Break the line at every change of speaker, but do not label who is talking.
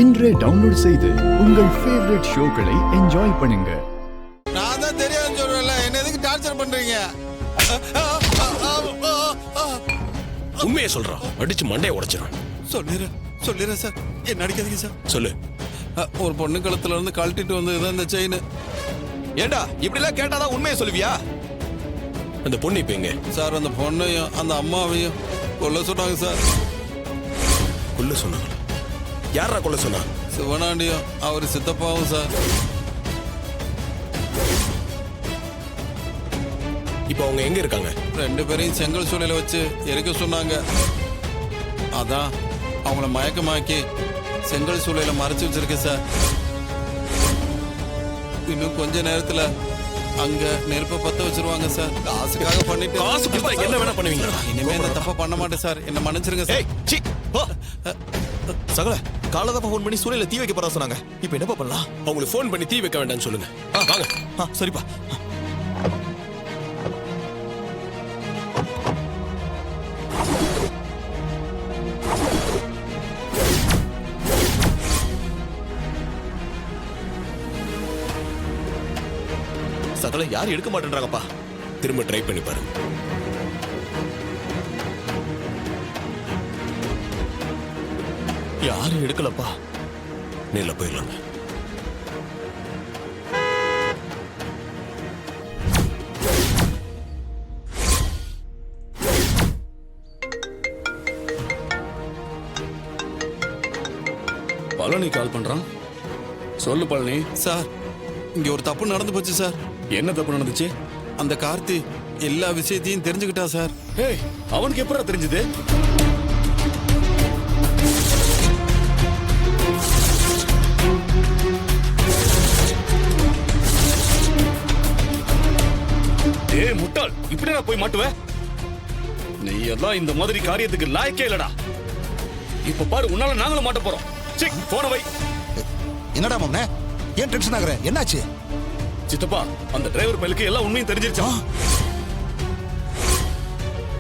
இன்றே டவுன்லோட் செய்து உங்கள் ஃபேவரட் ஷோக்களை என்ஜாய் பண்ணுங்க.
நான் தான் தெரியாதுன்னு சொல்றேன்ல, என்ன எதுக்கு டார்ச்சர் பண்றீங்க?
உண்மையை சொல்றான், அடிச்சு மண்டையை உடைச்சிடும்.
சொல்லிடுறேன் சார், என்ன அடிக்காதீங்க சார்.
சொல்லு.
ஒரு பொண்ணு கழுத்துல இருந்து கழட்டிட்டு வந்ததுதான் இந்த செயின்.
ஏண்டா இப்படி எல்லாம் கேட்டாதான் உண்மையை சொல்லுவியா?
அந்த பொண்ணு இப்ப எங்க?
சார் அந்த பொண்ணையும் அந்த அம்மாவையும் கொல்ல சொன்னாங்க சார்.
கொல்ல சொன்னாங்க? யாரா கொல்ல சொன்னா?
சிவனாண்டியும் அவர் சித்தப்பாவும் சார்.
இப்ப அவங்க எங்க இருக்காங்க?
2 பேரையும் செங்கல் சூளையில வச்சு எரிக்க சொன்னாங்க. அதான் அவங்கள மயக்கமாக்கி செங்கல் சூளையில மறைச்சு வச்சிருக்க சார். இன்னும் கொஞ்ச நேரத்துல அங்க நெருப்ப பத்த வச்சிருவாங்க சார். காசுக்காக பண்ணிட்டு
காசு கொடுத்தா என்ன வேணா பண்ணுவீங்க?
இனிமே இந்த தப்ப பண்ண மாட்டேன் சார், என்ன மன்னிச்சிருங்க சார்.
சகல காலதப்ப போன் பண்ணி சூளையில தீ வைக்க போறா சொன்னாங்க. இப்ப என்னப்பா பண்ணலாம்?
அவங்களுக்கு போன் பண்ணி தீ வைக்க வேண்டாம்னு சொல்லுங்க. வாங்க.
சரிப்பா. சகல யாரும் எடுக்க மாட்டேன்றாங்கப்பா.
திரும்ப ட்ரை பண்ணி பாருங்க.
யாரும் எடுக்கலப்பா.
நேர்ல போயிடலாங்க.
பழனி கால் பண்றான். சொல்லு பழனி.
சார் இங்க ஒரு தப்பு நடந்து போச்சு சார்.
என்ன தப்பு நடந்துச்சு?
அந்த கார்த்தி எல்லா விஷயத்தையும் தெரிஞ்சுக்கிட்டா சார்.
ஏய், அவனுக்கு எப்படா தெரிஞ்சது? ஏய் முட்டாள், இப்படி நான் போய் மாட்டுவ? நீ எல்லாம் இந்த மாதிரி காரியத்துக்கு லாயக்கே இல்லடா. இப்ப பாரு, உன்னால நாங்களும் மாட்ட போறோம். சிக், போன வை.
என்னடா மாமனே, ஏன் டென்ஷன் ஆகுற? என்னாச்சு?
சித்தப்பா, அந்த டிரைவர் பையலுக்கு எல்லா உண்மையும் தெரிஞ்சிருச்சான்.